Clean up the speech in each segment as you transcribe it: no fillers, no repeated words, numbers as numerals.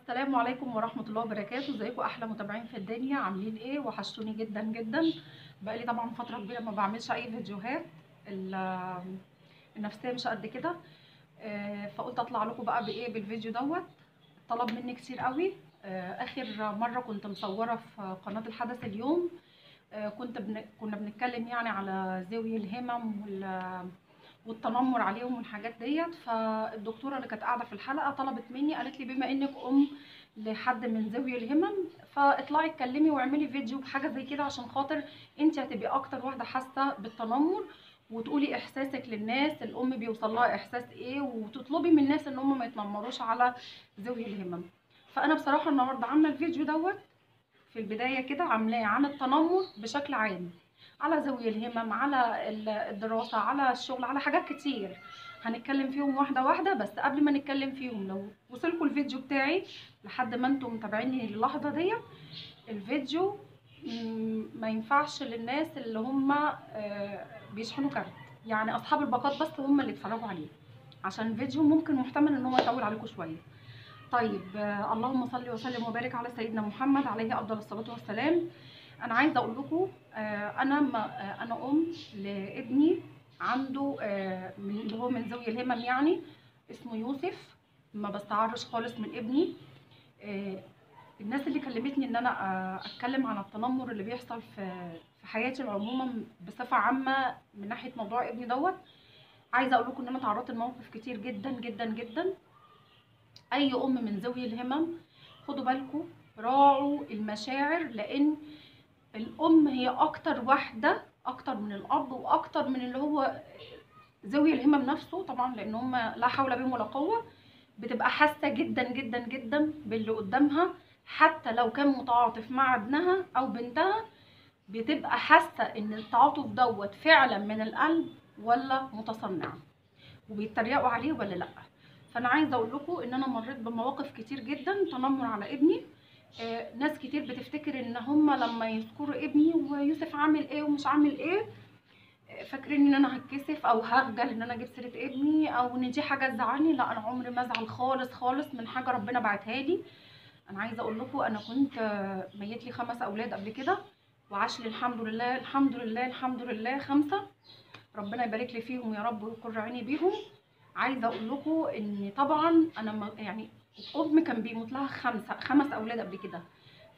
السلام عليكم ورحمة الله وبركاته. ازيكم احلى متابعين في الدنيا؟ عاملين ايه؟ وحشتوني جدا جدا. بقالي طبعا فترة كبيرة ما بعملش اي فيديوهات. النفسية مش قد كده. فقلت اطلع لكم بقى بايه بالفيديو دوت. طلب مني كتير قوي. اخر مرة كنت مصورة في قناة الحدث اليوم. كنا بنتكلم يعني على ذوي الهمم والتنمر عليهم والحاجات ديت. فالدكتوره اللي كانت قاعده في الحلقه طلبت مني، قالت لي بما انك لحد من ذوي الهمم، فاطلعي اتكلمي واعملي فيديو بحاجه زي كده، عشان خاطر انت هتبقي اكتر واحده حاسه بالتنمر، وتقولي احساسك للناس، الام بيوصل لها احساس ايه، وتطلبي من الناس ان هم ما يتنمروش على ذوي الهمم. فانا بصراحه النهارده عامله الفيديو دوت في البداية كده، عاملاه عن التنمر بشكل عام، على ذوي الهمم، على الدراسة، على الشغل، على حاجات كتير هنتكلم فيهم واحدة واحدة. بس قبل ما نتكلم فيهم، لو وصلكوا الفيديو بتاعي لحد ما انتم متابعيني للحظة دي، الفيديو ما ينفعش للناس اللي هم بيشحنوا كارت، يعني اصحاب الباقات بس هم اللي يتفرجوا عليه، عشان الفيديو ممكن محتمل ان هو يطول عليكم شوية. طيب، اللهم صل وسلم وبارك على سيدنا محمد عليه افضل الصلاه والسلام. انا عايزه اقول لكم، انا ام لابني عنده اللي هو من ذوي الهمم، يعني اسمه يوسف. ما بستعرش خالص من ابني. الناس اللي كلمتني ان انا اتكلم عن التنمر اللي بيحصل في حياتي عموما بصفه عامه من ناحيه موضوع ابني دوت، عايزه اقول لكم ان انا تعرضت لمواقف كتير جدا جدا جدا. اي ام من ذوي الهمم، خدوا بالكم، راعوا المشاعر، لان الام هي اكتر واحده، اكتر من الاب واكتر من اللي هو ذوي الهمم نفسه طبعا، لان هم لا حول بهم ولا قوه، بتبقى حاسه جدا جدا جدا باللي قدامها. حتى لو كان متعاطف مع ابنها او بنتها، بتبقى حاسه ان التعاطف دوت فعلا من القلب ولا متصنع، وبيتريقوا عليه ولا لا. فانا عايزه اقول لكم ان انا مريت بمواقف كتير جدا تنمر على ابني. ناس كتير بتفتكر ان هم لما يذكروا ابني ويوسف عامل ايه ومش عامل ايه، فاكرين ان انا هتكسف او هخجل ان انا اجيب سيره ابني، او ان دي حاجه تزعلني. لا، انا عمري ما ازعل خالص خالص من حاجه ربنا بعتها لي. انا عايزه اقول لكم، انا كنت ميت لي 5 اولاد قبل كده، وعاش لي الحمد لله الحمد لله الحمد لله 5. ربنا يبارك لي فيهم يا رب ويقر عيني بيهم. عايزه اقول لكم ان طبعا انا يعني ام كان بيموت لها 5 اولاد قبل كده.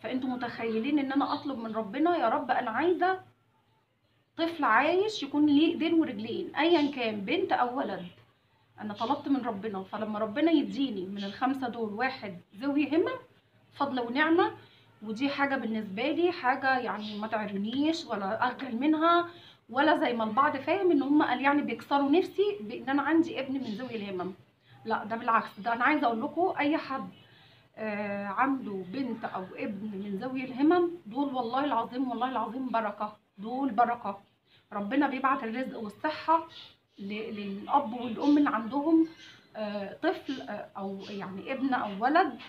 فانتوا متخيلين ان انا اطلب من ربنا، يا رب انا عايزه طفل عايش يكون ليه ايدين ورجلين، ايا كان بنت او ولد. انا طلبت من ربنا، فلما ربنا يديني من ال5 دول واحد ذوي همم، فضل ونعمه. ودي حاجه بالنسبه لي حاجه يعني ما تعرنيش ولا اخجل منها، ولا زي ما البعض فاهم ان هم قال يعني بيكسروا نفسي بان انا عندي ابن من ذوي الهمم. لا، ده بالعكس. ده انا عايزه اقول لكم، اي حد عنده بنت او ابن من ذوي الهمم، دول والله العظيم والله العظيم بركه، دول بركه. ربنا بيبعت الرزق والصحه للاب والام اللي عندهم طفل، او يعني ابن او ولد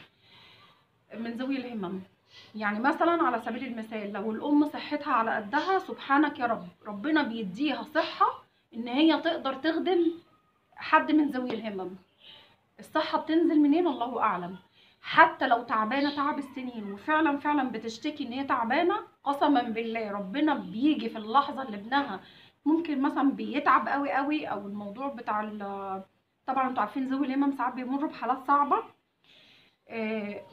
من ذوي الهمم. يعني مثلا على سبيل المثال، لو الام صحتها على قدها، سبحانك يا رب، ربنا بيديها صحه ان هي تقدر تخدم حد من ذوي الهمم. الصحه بتنزل منين الله اعلم. حتى لو تعبانه تعب السنين وفعلا فعلا بتشتكي ان هي تعبانه، قسما بالله ربنا بيجي في اللحظه اللي ابنها ممكن مثلا بيتعب قوي قوي، او الموضوع بتاع طبعا انتوا عارفين ذوي الهمم ساعات بيمروا بحالات صعبه،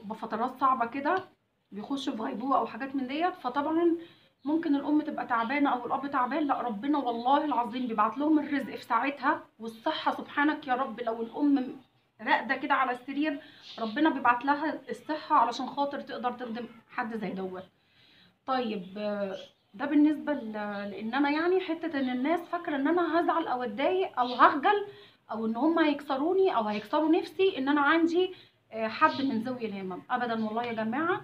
بفترات صعبه كده، بيخشوا في غيبوبه او حاجات من ديت. فطبعا ممكن الام تبقى تعبانه او الاب تعبان، لا ربنا والله العظيم بيبعت لهم الرزق في ساعتها والصحه. سبحانك يا رب، لو الام راقده كده على السرير، ربنا بيبعت لها الصحه علشان خاطر تقدر تخدم حد زي دوت. طيب، ده بالنسبه لان انا يعني حته ان الناس فاكره ان انا هزعل او اتضايق او هخجل، او ان هم هيكسروني او هيكسروا نفسي ان انا عندي حد من ذوي الهمم. ابدا والله يا جماعه،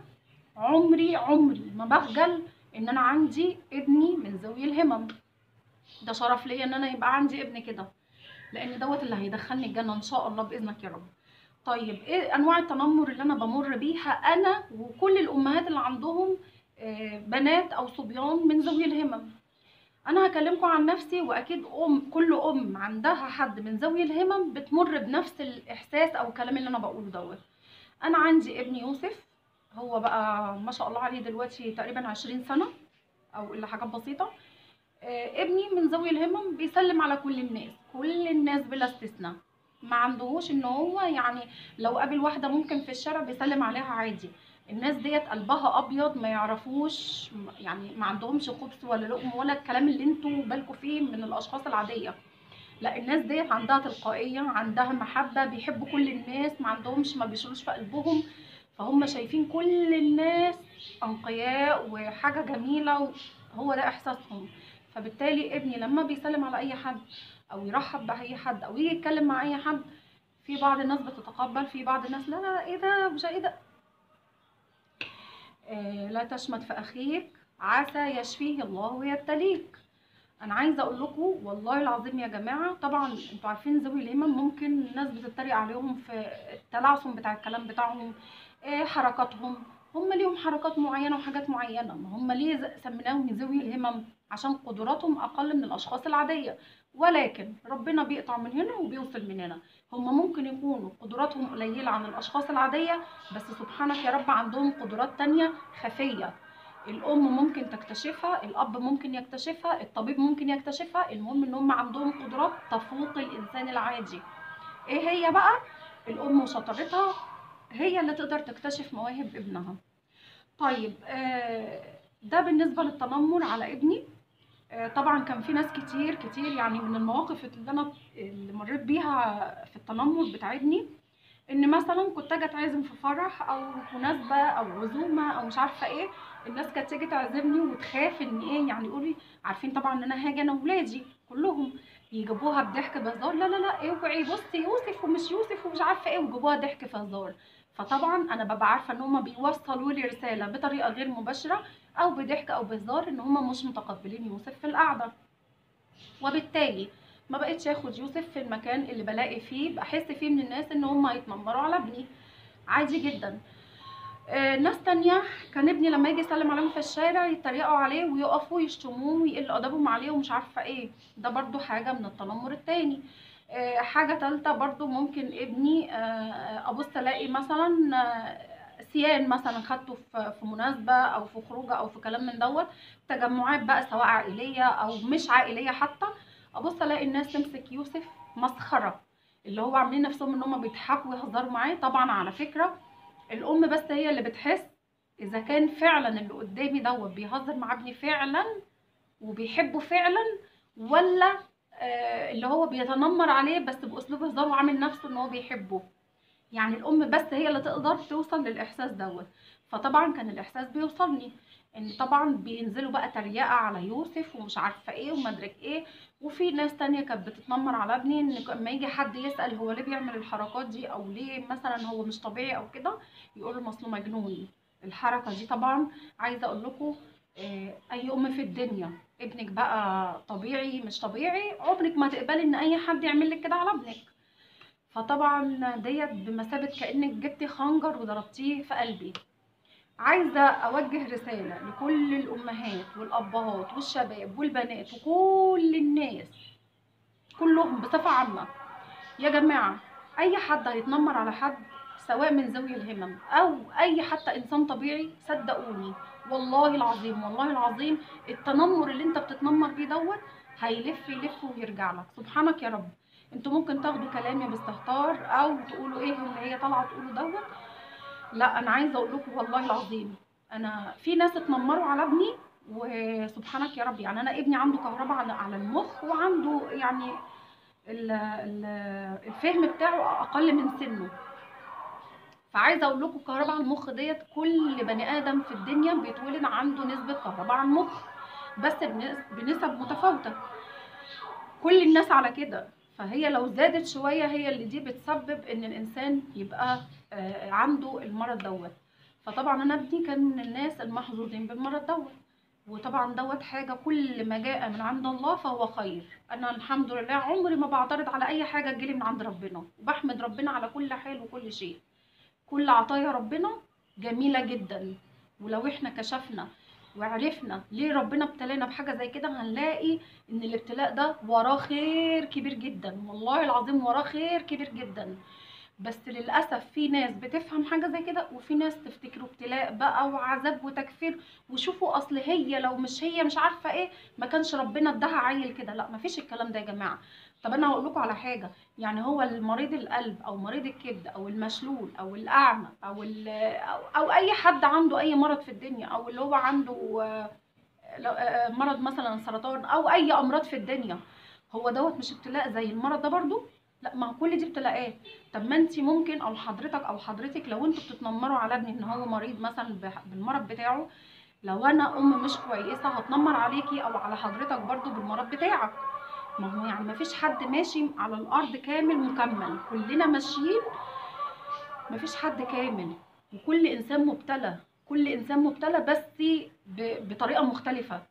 عمري ما بخجل ان انا عندي ابني من ذوي الهمم. ده شرف ليا ان انا يبقى عندي ابن كده، لان دوت اللي هيدخلني الجنه ان شاء الله باذنك يا رب. طيب، ايه انواع التنمر اللي انا بمر بيها انا وكل الامهات اللي عندهم بنات او صبيان من ذوي الهمم؟ انا هكلمكم عن نفسي، واكيد كل ام عندها حد من ذوي الهمم بتمر بنفس الاحساس او الكلام اللي انا بقوله دوت. انا عندي ابني يوسف، هو بقى ما شاء الله عليه دلوقتي تقريبا 20 سنة او الا حاجات بسيطة. ابني من ذوي الهمم، بيسلم على كل الناس، كل الناس بلا استثناء. ما عندهوش ان هو يعني لو قابل واحدة ممكن في الشارع بيسلم عليها عادي. الناس ديت قلبها ابيض، ما يعرفوش يعني، ما عندهمش خبث ولا لقم ولا الكلام اللي انتوا بالكوا فيه من الاشخاص العادية. لا، الناس ديت عندها تلقائية، عندها محبة، بيحبوا كل الناس، ما عندهمش، ما بيشيلوش في قلبهم. فهم شايفين كل الناس أنقياء وحاجة جميلة، وهو ده إحساسهم. فبالتالي ابني لما بيسلم على أي حد أو يرحب بأي حد أو يجي يتكلم مع أي حد، في بعض الناس بتتقبل، في بعض الناس لا لا، ايه ده مش ايه ده. لا تشمت في أخيك عسى يشفيه الله ويبتليك. انا عايزه اقول لكم والله العظيم يا جماعه، طبعا انتوا عارفين ذوي الهمم ممكن الناس بتتريق عليهم في التلعثم بتاع الكلام بتاعهم، حركاتهم. هم ليهم حركات معينه وحاجات معينه، ما هم ليه سميناهم ذوي الهمم؟ عشان قدراتهم اقل من الاشخاص العاديه، ولكن ربنا بيقطع من هنا وبيوصل من هنا. هم ممكن يكونوا قدراتهم قليله عن الاشخاص العاديه، بس سبحانك يا رب عندهم قدرات تانية خفيه. الام ممكن تكتشفها، الاب ممكن يكتشفها، الطبيب ممكن يكتشفها. المهم ان هم عندهم قدرات تفوق الانسان العادي. ايه هي بقى؟ الام وشطارتها هي اللي تقدر تكتشف مواهب ابنها. طيب، ده بالنسبه للتنمر على ابني. طبعا كان في ناس كتير كتير، يعني من المواقف اللي مريت بيها في التنمر بتاع ابني، ان مثلا كنت اجي اتعزم في فرح او مناسبه او عزومه او مش عارفه ايه. الناس كانت تيجي تعزمني وتخاف ان ايه، يعني يقولي عارفين طبعا ان انا هاجي انا وولادي كلهم، يجيبوها بضحك بهزار، لا لا لا اوعي بصي يوسف ومش يوسف ومش عارفه ايه، ويجيبوها ضحك في هزار. فطبعا انا ببقى عارفه ان هم بيوصلوا لي رساله بطريقه غير مباشره او بضحك او بهزار ان هم مش متقبلين يوسف في القعده. وبالتالي ما بقتش اخد يوسف في المكان اللي بلاقي فيه بحس فيه من الناس ان هم هيتنمروا على ابني، عادي جدا. ناس تانية كان ابني لما يجي يسلم عليهم في الشارع يتريقوا عليه ويقفوا يشتموه ويقلوا ادبهم عليه ومش عارفه ايه. ده برضو حاجه من التنمر التاني. حاجه تالتة برضو، ممكن ابني ابص الاقي مثلا سيان مثلا خدته في مناسبه او في خروجه او في كلام من دوت، تجمعات بقى سواء عائليه او مش عائليه حتى. ابص الاقي الناس تمسك يوسف مسخره، اللي هو عاملين نفسهم ان هم بيضحكوا ويهزروا معاه. طبعا على فكره الام بس هي اللي بتحس اذا كان فعلا اللي قدامي دوت بيهزر مع ابني فعلا وبيحبه فعلا، ولا اللي هو بيتنمر عليه بس باسلوب هزار وعامل نفسه ان هو بيحبه. يعني الام بس هي اللي تقدر توصل للاحساس دوت. فطبعا كان الاحساس بيوصلني ان طبعا بينزلوا بقى تريقه على يوسف ومش عارفه ايه ومدرك ايه. وفي ناس تانية كانت بتتنمر على ابني ان لما يجي حد يسال هو ليه بيعمل الحركات دي او ليه مثلا هو مش طبيعي او كده، يقول له اصله مجنون. الحركه دي طبعا عايزه اقول لكم، اي ام في الدنيا ابنك بقى طبيعي مش طبيعي عمرك ما تقبلي ان اي حد يعمل لك كده على ابنك. فطبعا ديت بمثابة كأنك جبتي خنجر وضربتيه في قلبي. عايزة أوجه رسالة لكل الأمهات والأبهات والشباب والبنات وكل الناس كلهم بصفة عامة. يا جماعة، أي حد هيتنمر على حد سواء من ذوي الهمم أو أي حتى إنسان طبيعي، صدقوني والله العظيم والله العظيم التنمر اللي أنت بتتنمر بيه دوت هيلف يلف ويرجع لك. سبحانك يا رب. انتوا ممكن تاخدوا كلامي باستهتار او تقولوا ايه اللي هي طالعه تقوله دوت. لا، انا عايزه اقول لكم والله العظيم انا في ناس اتنمروا على ابني وسبحانك يا رب. يعني انا ابني عنده كهرباء على المخ، وعنده يعني الفهم بتاعه اقل من سنه. فعايزه اقول لكم كهرباء على المخ ديت كل بني ادم في الدنيا بيتولد عنده نسبه كهرباء على المخ، بس بنسب متفاوته. كل الناس على كده. فهي لو زادت شويه هي اللي دي بتسبب ان الانسان يبقى عنده المرض دوت. فطبعا انا ابني كان من الناس المحظوظين بالمرض دوت. وطبعا دوت حاجه كل ما جاء من عند الله فهو خير. انا الحمد لله عمري ما بعترض على اي حاجه تجيلي من عند ربنا، وبحمد ربنا على كل حال وكل شيء. كل عطايا ربنا جميله جدا. ولو احنا كشفنا وعرفنا ليه ربنا ابتلانا بحاجه زي كده هنلاقي ان الابتلاء ده وراه خير كبير جدا، والله العظيم وراه خير كبير جدا. بس للاسف في ناس بتفهم حاجه زي كده، وفي ناس تفتكره ابتلاء بقى وعذاب وتكفير، وشوفوا اصل هي لو مش هي مش عارفه ايه ما كانش ربنا اداها عيل كده. لا مفيش الكلام ده يا جماعه. طب انا هقول لكم على حاجه، يعني هو المريض القلب او مريض الكبد او المشلول او الاعمى أو اي حد عنده اي مرض في الدنيا، او اللي هو عنده مرض مثلا سرطان او اي امراض في الدنيا، هو دوت مش ابتلاء زي المرض ده برضو؟ لا، ما كل دي ابتلاءات. طب ما انت ممكن او حضرتك او حضرتك لو انتوا بتتنمروا على ابني ان هو مريض مثلا بالمرض بتاعه، لو انا ام مش كويسه هتنمر عليكي او على حضرتك برضو بالمرض بتاعك. ما هو يعني ما فيش حد ماشي على الارض كامل مكمل، كلنا ماشيين، ما فيش حد كامل، وكل انسان مبتلى، كل انسان مبتلى بس بطريقه مختلفه.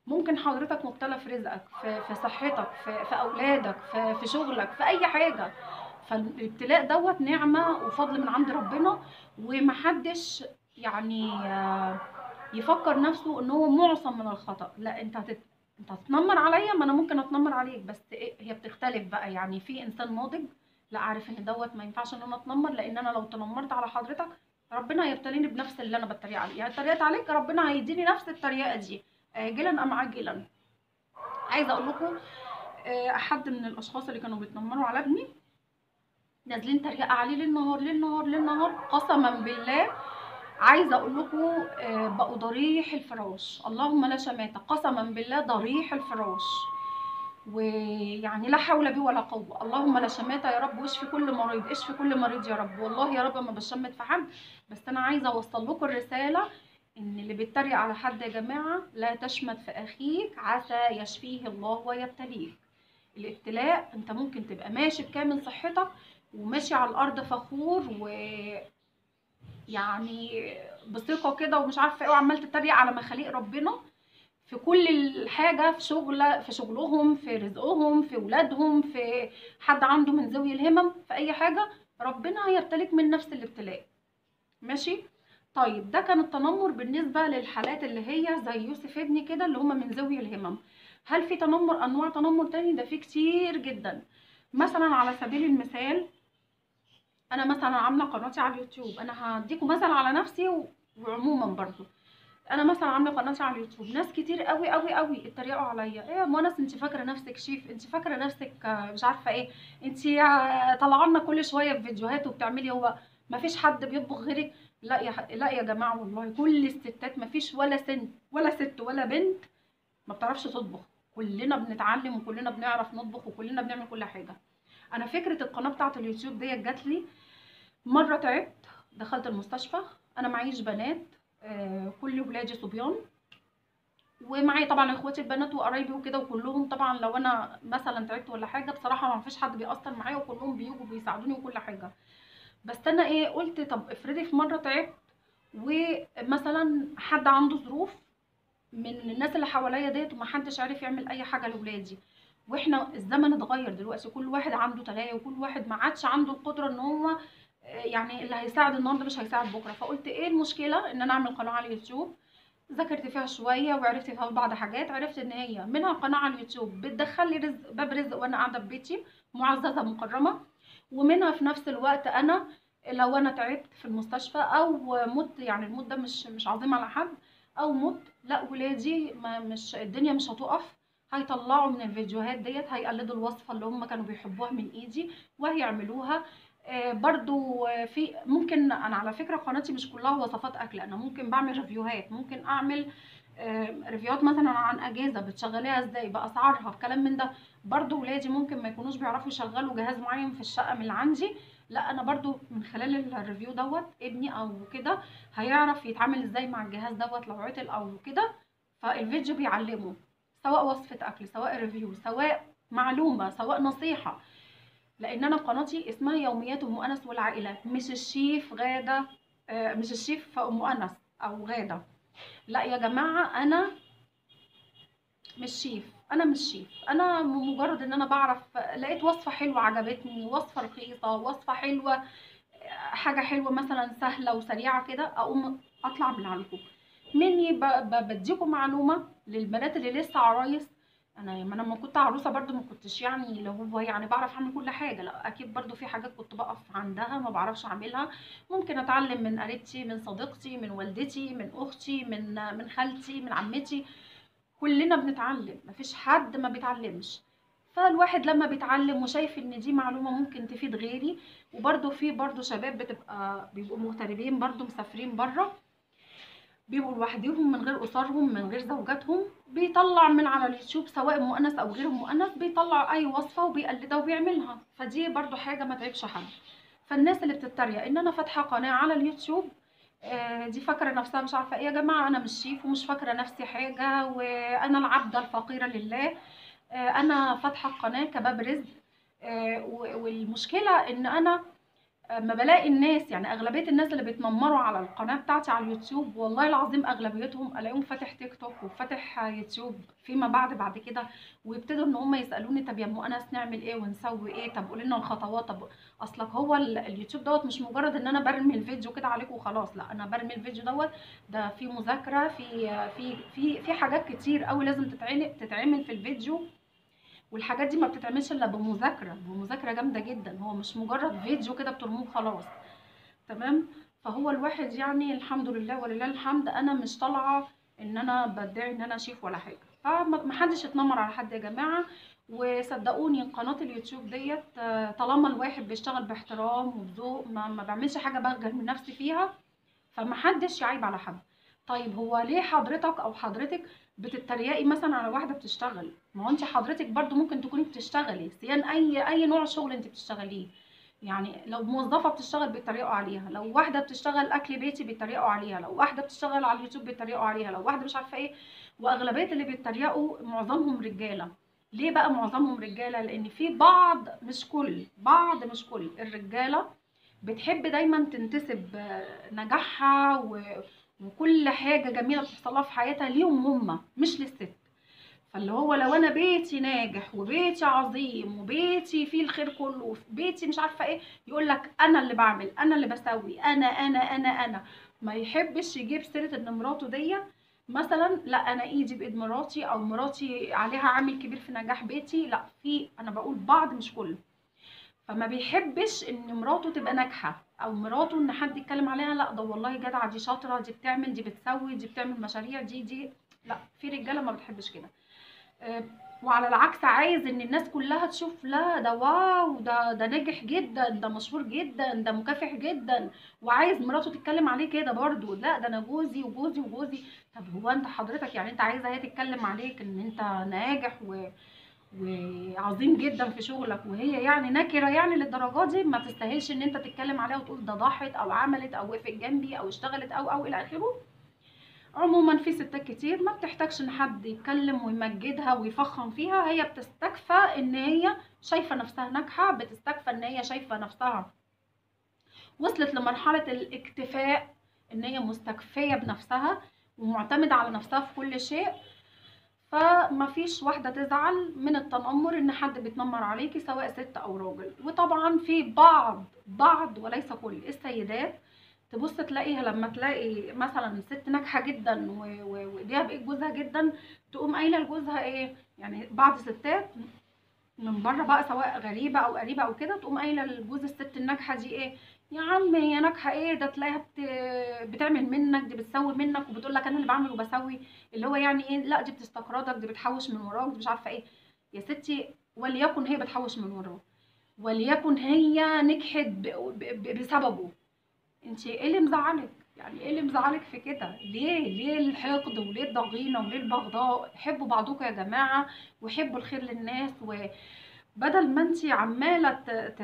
ممكن حضرتك مبتلى في رزقك، في صحتك، في اولادك، في شغلك، في اي حاجه. فالابتلاء دوت نعمه وفضل من عند ربنا، ومحدش يعني يفكر نفسه ان هو معصم من الخطأ. لا، انت هتتنمر عليا، ما انا ممكن اتنمر عليك، بس إيه، هي بتختلف بقى. يعني في انسان ناضج لا عارف ان دوت ما ينفعش ان انا اتنمر، لان انا لو تنمرت على حضرتك ربنا هيبتليني بنفس اللي انا بتريق عليه. يعني اتريقت عليك ربنا هيديني نفس التريقه دي عاجلا ام عاجلا. عايزه اقول لكم حد من الاشخاص اللي كانوا بيتنمروا على ابني نازلين تريقه عليه ليل نهار ليل نهار ليل نهار، قسما بالله عايزه اقول لكم بقوا ضريح الفراش، اللهم لا شماتة، قسما بالله ضريح الفراش. ويعني لا حول بي ولا قوه، اللهم لا شماتة يا رب، واشفي كل مريض، اشفي كل مريض يا رب. والله يا رب ما بشمت في حد، بس انا عايزه اوصل لكم الرساله ان اللي بيتريق على حد يا جماعه لا تشمت في اخيك عسى يشفيه الله ويبتليك. الابتلاء انت ممكن تبقى ماشي بكامل صحتك وماشي على الارض فخور ويعني بثقه كده ومش عارفه ايه، وعمال تتريق على مخاليق ربنا في كل الحاجه، في شغلهم، في رزقهم، في ولادهم، في حد عنده من ذوي الهمم، في اي حاجه ربنا هيبتليك من نفس الابتلاء. ماشي. طيب ده كان التنمر بالنسبه للحالات اللي هي زي يوسف ابني كده اللي هم من ذوي الهمم. هل في تنمر انواع تنمر تاني؟ ده في كتير جدا. مثلا على سبيل المثال انا مثلا عامله قناتي على اليوتيوب، انا هديكم مثل على نفسي وعموما برضو. انا مثلا عامله قناتي على اليوتيوب، ناس كتير قوي قوي قوي اتريقوا عليا: ايه يا منى انت فاكره نفسك شيف؟ انت فاكره نفسك مش عارفه ايه؟ انت طالعه لنا كل شويه في فيديوهات وبتعملي، هو ما فيش حد بيطبخ غيرك؟ لا يا جماعه، والله كل الستات، ما فيش ولا ست ولا بنت ما بتعرفش تطبخ. كلنا بنتعلم وكلنا بنعرف نطبخ وكلنا بنعمل كل حاجه. انا فكره القناه بتاعه اليوتيوب ديت جات لي مره، تعبت دخلت المستشفى، انا معيش بنات، كل ولادي صبيان، ومعايا طبعا اخواتي البنات وقرايبي وكده، وكلهم طبعا لو انا مثلا تعبت ولا حاجه بصراحه ما فيش حد بيأثر معايا، وكلهم بيجوا بيساعدوني وكل حاجه. بس انا ايه قلت طب افرضي في مره تعبت ومثلا حد عنده ظروف من الناس اللي حواليا ديت ومحدش عارف يعمل اي حاجه لاولادي، واحنا الزمن اتغير دلوقتي، كل واحد عنده تلاقي وكل واحد ما عادش عنده القدره ان هو يعني اللي هيساعد النهارده مش هيساعد بكره. فقلت ايه المشكله ان انا اعمل قناه على اليوتيوب. ذاكرت فيها شويه وعرفت فيها بعض حاجات، عرفت ان هي منها قناه على اليوتيوب بتدخل لي رزق، باب رزق، وانا قاعده في بيتي معززه مكرمه، ومنها في نفس الوقت انا لو انا تعبت في المستشفى او مت، يعني الموت ده مش عظيم على حد، او مت، لا ولادي ما مش الدنيا مش هتقف، هيطلعوا من الفيديوهات ديت هيقلدوا الوصفه اللي هم كانوا بيحبوها من ايدي وهيعملوها. برضو في ممكن انا على فكره قناتي مش كلها وصفات اكل، انا ممكن بعمل ريفيوهات، ممكن اعمل ريفيوهات مثلا عن اجهزه بتشغليها ازاي باسعارها بكلام من ده. برضو ولادي ممكن ما يكونوش بيعرفوا يشغلوا جهاز معين في الشقه من اللي عندي، لا انا برضو من خلال الريفيو دوت ابني او كده هيعرف يتعامل ازاي مع الجهاز دوت لو عطل او كده. فالفيديو بيعلمه، سواء وصفه اكل، سواء ريفيو، سواء معلومه، سواء نصيحه. لان انا قناتي اسمها يوميات ام انس والعائله، مش الشيف غاده، مش الشيف ام انس او غاده. لا يا جماعه، انا مش شيف، انا مش شيف، انا مجرد ان انا بعرف لقيت وصفه حلوه عجبتني، وصفه رخيصه، وصفه حلوه، حاجه حلوه مثلا سهله وسريعه كده، اقوم اطلع من عندكم مني بديكم معلومه للبنات اللي لسه عرايس. ما انا لما كنت عروسه برضو ما كنتش يعني اللي هو يعني بعرف اعمل كل حاجه، لا اكيد برضو في حاجات كنت بقف عندها ما بعرفش اعملها. ممكن اتعلم من قريبتي، من صديقتي، من والدتي، من اختي، من خالتي، من عمتي. كلنا بنتعلم، مفيش حد ما بيتعلمش. فالواحد لما بيتعلم وشايف ان دي معلومه ممكن تفيد غيري. وبرضو في برضو شباب بيبقوا مغتربين برضو مسافرين بره، بيبقوا لوحديهم من غير أسرهم من غير زوجاتهم، بيطلع من على اليوتيوب سواء مؤنث أو غير مؤنث، بيطلع أي وصفة وبيقلدها وبيعملها. فدي برضو حاجة ما تعيبش حد. فالناس اللي بتتريق إن أنا فاتحة قناة على اليوتيوب، دي فاكرة نفسها مش عارفة إيه. يا جماعة أنا مش شيف ومش فاكرة نفسي حاجة، وأنا العبدة الفقيرة لله. أنا فاتحة قناة كباب رزق. والمشكلة إن أنا اما بلاقي الناس، يعني اغلبيه الناس اللي بيتنمروا على القناه بتاعتي على اليوتيوب، والله العظيم اغلبيتهم الاقيهم فاتح تيك توك وفاتح يوتيوب فيما بعد كده، ويبتدوا ان هم يسالوني طب يا ام انس نعمل ايه ونسوي ايه، طب قولي لنا الخطوات. طب اصلك هو اليوتيوب دوت مش مجرد ان انا برمي الفيديو كده عليكم وخلاص، لا انا برمي الفيديو دوت، ده في مذاكره، في حاجات كتير قوي لازم تتعمل في الفيديو. والحاجات دي ما بتتعملش الا بمذاكره جامده جدا، هو مش مجرد فيديو كده بترموه خلاص. تمام. فهو الواحد يعني الحمد لله ولله الحمد، انا مش طالعه ان انا بدعي ان انا شيف ولا حاجه، فمحدش يتنمر على حد يا جماعه. وصدقوني قناه اليوتيوب ديت طالما الواحد بيشتغل باحترام وبذوق، ما بعملش حاجه بخجل من نفسي فيها، فمحدش يعيب على حد. طيب هو ليه حضرتك او حضرتك بتتريقي مثلا على واحده بتشتغل؟ ما هو انت حضرتك برضو ممكن تكوني بتشتغلي سيان اي نوع شغل انت بتشتغليه. يعني لو موظفه بتشتغل بيتريقوا عليها، لو واحده بتشتغل اكل بيتي بيتريقوا عليها، لو واحده بتشتغل على اليوتيوب بيتريقوا عليها، لو واحده مش عارفه ايه. واغلبيه اللي بيتريقوا معظمهم رجاله. ليه بقى معظمهم رجاله؟ لان في بعض مش كل الرجاله بتحب دايما تنتسب نجاحها وكل حاجة جميلة بتحصلها في حياتها ليهم هم مش للست. فاللي هو لو انا بيتي ناجح وبيتي عظيم وبيتي فيه الخير كله وبيتي مش عارفة ايه، يقول لك انا اللي بعمل، انا اللي بسوي، انا. ما يحبش يجيب سيرة ان مراته دي مثلا، لا انا ايدي بايد مراتي، او مراتي عليها عامل كبير في نجاح بيتي. لا، انا بقول بعض مش كله. فما بيحبش ان مراته تبقى ناجحه، او مراته ان حد يتكلم عليها لا ده والله جدعه، دي شاطره، دي بتعمل، دي بتسوي، دي بتعمل مشاريع، دي. لا، في رجاله ما بتحبش كده. آه، وعلى العكس عايز ان الناس كلها تشوف لا ده واو، ده ناجح جدا، ده مشهور جدا، ده مكافح جدا. وعايز مراته تتكلم عليه كده برضو، لا ده انا جوزي وجوزي وجوزي. طب هو انت حضرتك يعني انت عايزه هي تتكلم عليك ان انت ناجح وعظيم جدا في شغلك، وهي يعني نكره يعني للدرجه دي ما تستاهلش ان انت تتكلم عليها وتقول ده ضحت او عملت او وقفت جنبي او اشتغلت او الى اخره. عموما في ستات كتير ما بتحتاجش ان حد يتكلم ويمجدها ويفخم فيها، هي بتستكفى ان هي شايفه نفسها ناجحه، بتستكفى ان هي شايفه نفسها وصلت لمرحله الاكتفاء، ان هي مستكفيه بنفسها ومعتمده على نفسها في كل شيء. فمفيش واحدة تزعل من التنمر ان حد بيتنمر عليكي سواء ست او راجل. وطبعا في بعض وليس كل السيدات تبص تلاقيها لما تلاقي مثلا ست ناجحة جدا وايديها بايد جوزها جدا، تقوم قايلة لجوزها ايه، يعني بعض ستات من بره بقى سواء غريبه او قريبه او كده، تقوم قايله لجوز الست الناجحه دي ايه، يا عم هي ناجحه ايه، ده تلاقيها بتعمل منك، دي بتسوي منك وبتقول لك انا اللي بعمل وبسوي. اللي هو يعني ايه، لا دي بتستقرضك، دي بتحوش من وراك، دي مش عارفه ايه. يا ستي وليكن هي بتحوش من وراه، وليكن هي نجحت بسببه، انت ايه اللي مزعلك؟ يعني ايه اللي مزعلك في كده؟ ليه الحقد وليه الضغينه وليه البغضاء؟ حبوا بعضكم يا جماعه وحبوا الخير للناس، وبدل ما انت عماله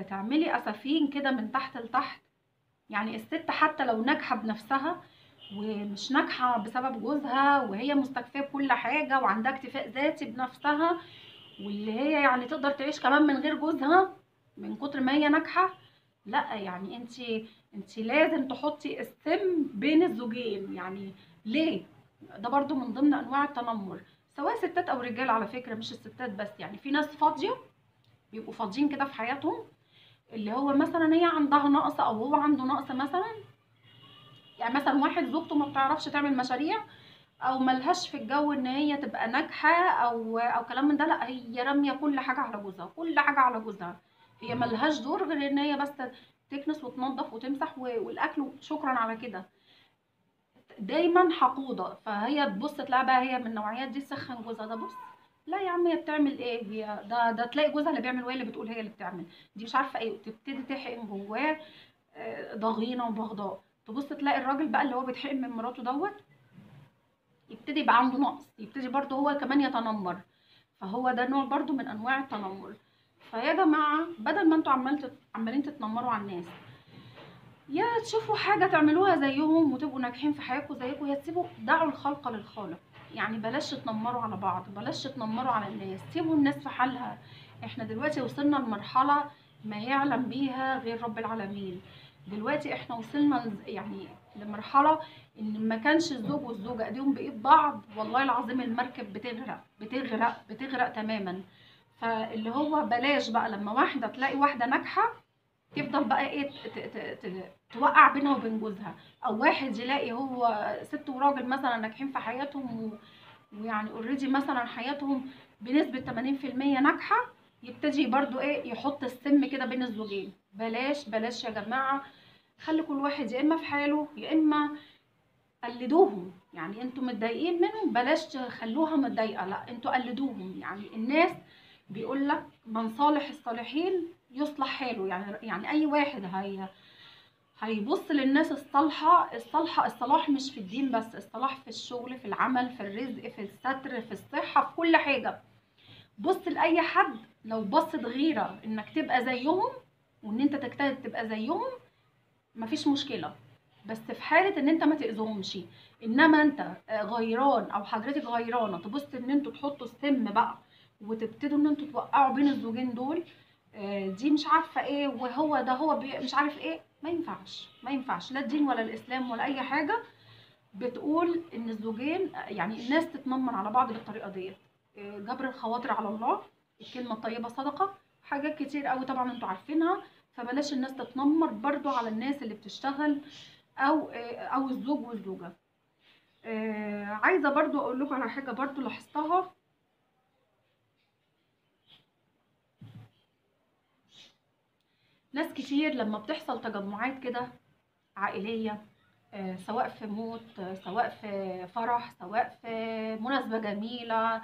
تعملي اسفين كده من تحت لتحت. يعني الست حتى لو ناجحه بنفسها ومش ناجحه بسبب جوزها، وهي مستكفيه بكل حاجه وعندها اكتفاء ذاتي بنفسها، واللي هي يعني تقدر تعيش كمان من غير جوزها من كتر ما هي ناجحه، لا يعني انت لازم تحطي السم بين الزوجين. يعني ليه؟ ده برضو من ضمن انواع التنمر، سواء ستات او رجال على فكره، مش الستات بس. يعني في ناس فاضيه بيبقوا فاضيين كده في حياتهم، اللي هو مثلا هي عندها نقص او هو عنده نقص مثلا. يعني مثلا واحد زوجته ما بتعرفش تعمل مشاريع، او ملهاش في الجو ان هي تبقى ناجحه او كلام من ده. لا، هي راميه كل حاجه على جوزها، كل حاجه على جوزها. هي ملهاش دور غير ان هي بس تكنس وتنظف وتمسح والاكل، شكرا على كده. دايما حقوده. فهي تبص تلاقي بقى هي من النوعيات دي تسخن جوزها. ده بص، لا يا عم، هي بتعمل ايه؟ هي ده تلاقي جوزها اللي بيعمل وهي اللي بتقول هي اللي بتعمل. دي مش عارفه ايه، وتبتدي تحقن جواه ضغينه وبغضاء. تبص تلاقي الراجل بقى اللي هو بيتحقن من مراته يبتدي يبقى عنده نقص، يبتدي برضه هو كمان يتنمر. فهو ده نوع برضه من انواع التنمر. فيا جماعه، بدل ما انتوا عمالين تتنمروا على الناس، يا تشوفوا حاجه تعملوها زيهم وتبقوا ناجحين في حياتكم زيكم، يا تسيبوا دعوا الخلق للخالق. يعني بلاش تتنمروا على بعض، بلاش تتنمروا على الناس، سيبوا الناس في حالها. احنا دلوقتي وصلنا لمرحله ما يعلم بيها غير رب العالمين. دلوقتي احنا وصلنا يعني لمرحله ان ما كانش الزوج والزوجه ايديهم بايد بعض، والله العظيم المركب بتغرق بتغرق بتغرق تماما. فاللي هو بلاش بقى لما واحده تلاقي واحده ناجحه تفضل بقى ايه توقع بينها وبين جوزها، او واحد يلاقي هو ست وراجل مثلا ناجحين في حياتهم ويعني اوريدي مثلا حياتهم بنسبة 80% ناجحة، يبتدي برضو ايه يحط السم كده بين الزوجين. بلاش بلاش يا جماعة. خلي كل واحد يا اما في حاله يا اما قلدوهم. يعني انتوا متضايقين منهم، بلاش تخلوها متضايقة، لا انتوا قلدوهم. يعني الناس بيقول لك من صالح الصالحين يصلح حاله. يعني اي واحد هيبص للناس الصالحة. الصلاح مش في الدين بس، الصلاح في الشغل، في العمل، في الرزق، في الستر، في الصحة، في كل حاجة. بص لأي حد لو بصت غيرة انك تبقى زيهم وان انت تجتهد تبقى زيهم، مفيش مشكلة، بس في حالة ان انت ما تأذيهمش. انما انت غيران او حضرتك غيرانة تبص ان انتوا تحطوا السم بقى وتبتدوا ان انتوا توقعوا بين الزوجين دول، دي مش عارفة ايه وهو ده هو مش عارف ايه. ما ينفعش، ما ينفعش، لا الدين ولا الاسلام ولا اي حاجة بتقول ان الزوجين يعني الناس تتنمر على بعض بالطريقة ديت. جبر الخواطر على الله، الكلمة الطيبة صدقة، حاجات كتير قوي طبعا انتوا عارفينها. فبلاش الناس تتنمر برضو على الناس اللي بتشتغل او الزوج والزوجة. عايزة برضو اقول لكم على حاجة برضو لاحظتها. ناس كتير لما بتحصل تجمعات كده عائلية، سواء في موت، سواء في فرح، سواء في مناسبة جميلة،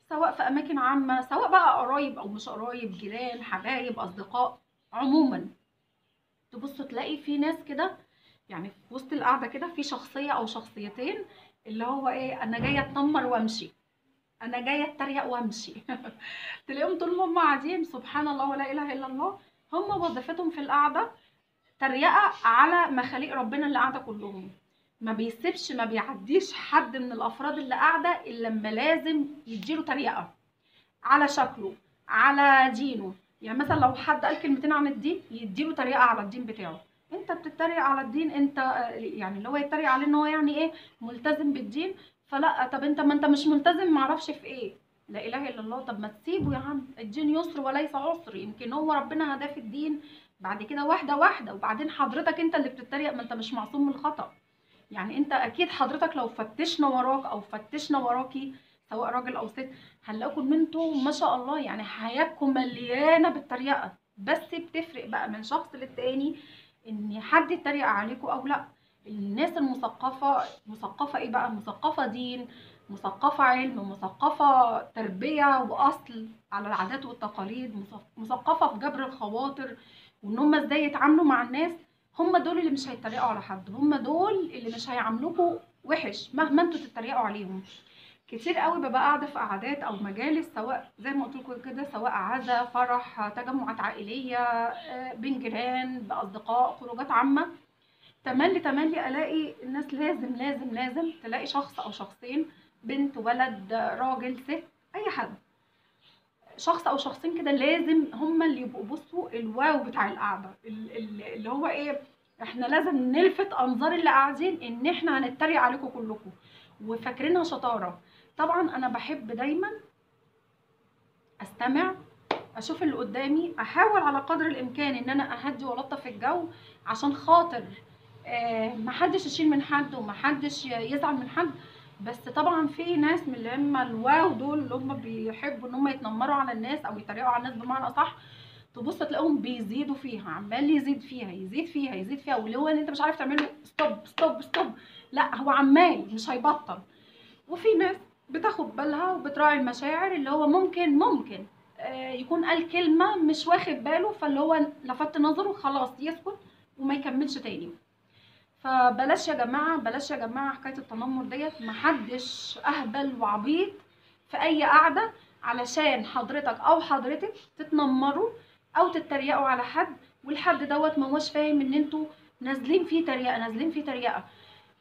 سواء في أماكن عامة، سواء بقى قرايب أو مش قرايب، جيران، حبايب، أصدقاء، عموما تبص تلاقي في ناس كده، يعني في وسط القعدة كده في شخصية أو شخصيتين اللي هو إيه، أنا جاية أتنمر وأمشي، أنا جاية أتريق وأمشي. تلاقيهم طول ما هم قاعدين سبحان الله ولا إله إلا الله، هم وظيفتهم في القعدة تريقة على مخاليق ربنا اللي قاعدة كلهم. ما بيسيبش، ما بيعديش حد من الافراد اللي قاعده الا لما لازم يديله تريقه على شكله، على دينه. يعني مثلا لو حد قال كلمتين عن الدين يديله تريقه على الدين بتاعه. انت بتتريق على الدين، انت يعني اللي هو يتريق عليه ان هو يعني ايه ملتزم بالدين. فلا، طب انت ما انت مش ملتزم معرفش في ايه، لا اله الا الله. طب ما تسيبه يا عم، الدين يسر وليس عسر، يمكن هو ربنا هداه في الدين بعد كده واحده واحده. وبعدين حضرتك انت اللي بتتريق، ما انت مش معصوم من الخطأ. يعني انت اكيد حضرتك لو فتشنا وراك او فتشنا وراكي سواء راجل او ست، هنلاقوا ان انتوا ما شاء الله يعني حياتكم مليانه بالتريقه. بس بتفرق بقى من شخص للتاني ان حد يتريق عليكم او لا. الناس المثقفه، مثقفه ايه بقى؟ مثقفه دين، مثقفه علم، مثقفه تربيه واصل على العادات والتقاليد، مثقفه في جبر الخواطر وان هم ازاي يتعاملوا مع الناس. هم دول اللي مش هيتريقوا على حد، هم دول اللي مش هيعاملوكوا وحش مهما انتوا تتريقوا عليهم. كتير قوي ببقى قاعده في قعدات او مجالس، سواء زي ما قلت لكم كده، سواء عزا، فرح، تجمعات عائليه، بين جيران، باصدقاء، خروجات عامه، تملي تملي الاقي الناس لازم لازم لازم تلاقي شخص او شخصين، بنت، ولد، راجل، ست، اي حد، شخص او شخصين كده لازم هم اللي يبقوا بصوا الواو بتاع القعده، اللي هو ايه، احنا لازم نلفت انظار اللي قاعدين ان احنا هنتريق عليكم كلكم وفاكرينها شطاره. طبعا انا بحب دايما استمع، اشوف اللي قدامي، احاول على قدر الامكان ان انا اهدي والطف الجو عشان خاطر محدش يشيل من حد ومحدش يزعل من حد. بس طبعا في ناس من اللي هم الواو دول، اللي هم بيحبوا ان هم يتنمروا على الناس او يتريقوا على الناس بمعنى اصح، تبص تلاقيهم بيزيدوا فيها، عمال يزيد فيها يزيد فيها يزيد فيها، واللي هو ان انت مش عارف تعمله ستوب ستوب ستوب، لا هو عمال مش هيبطل. وفي ناس بتاخد بالها وبتراعي المشاعر، اللي هو ممكن يكون قال كلمة مش واخد باله، فاللي هو لفت نظره خلاص يسكت وما يكملش تاني. فبلاش يا جماعة، بلاش يا جماعة حكاية التنمر ديت، محدش أهبل وعبيط في أي قعدة علشان حضرتك أو حضرتك تتنمروا أو تتريقوا على حد، والحد دوت ما هوش فاهم إن انتوا نازلين فيه تريقة، نازلين فيه تريقة.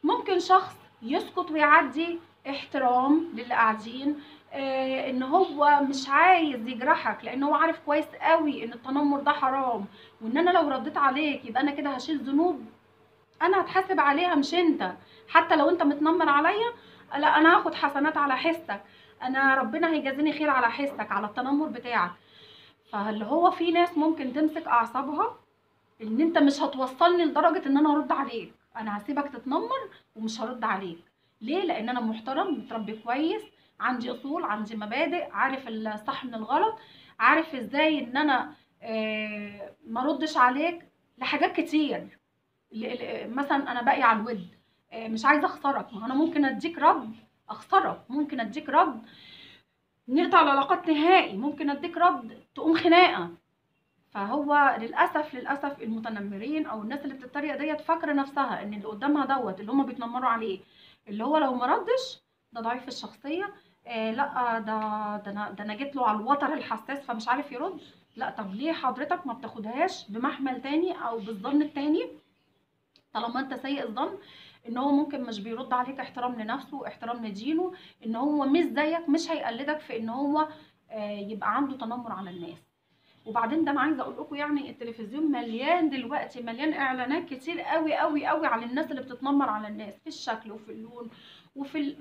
ممكن شخص يسكت ويعدي، احترام للي قاعدين، ان هو مش عايز يجرحك، لان هو عارف كويس قوي ان التنمر ده حرام، وان انا لو رديت عليك يبقى انا كده هشيل ذنوب انا هتحاسب عليها مش انت. حتى لو انت متنمر عليا، لا انا هاخد حسنات على حسك، انا ربنا هيجازيني خير على حسك، على التنمر بتاعك. فاللي هو في ناس ممكن تمسك اعصابها ان انت مش هتوصلني لدرجة ان انا ارد عليك، انا هسيبك تتنمر ومش هرد عليك. ليه؟ لان انا محترم، متربي كويس، عندي اصول، عندي مبادئ، عارف الصح من الغلط، عارف ازاي ان انا ما ردش عليك لحاجات كتير. مثلا انا باقي على الود، مش عايزه اخسرك، ما انا ممكن اديك رد اخسرك، ممكن اديك رد نقطع العلاقات نهائي، ممكن اديك رد تقوم خناقه. فهو للاسف المتنمرين او الناس اللي بتتريق ديت فاكره نفسها ان اللي قدامها دوت اللي هم بيتنمروا عليه، اللي هو لو ما ردش ده ضعيف الشخصيه، لا ده انا جيت له على الوتر الحساس فمش عارف يرد. لا، طب ليه حضرتك ما بتاخدهاش بمحمل تاني او بالظن التاني؟ طالما انت سيء الظن ان هو ممكن مش بيرد عليك احترام لنفسه، احترام لدينه، ان هو مش زيك، مش هيقلدك في ان هو يبقى عنده تنمر على الناس. وبعدين ده انا عايزه اقول لكم يعني التلفزيون مليان دلوقتي، مليان اعلانات كتير قوي قوي قوي على الناس اللي بتتنمر على الناس في الشكل وفي اللون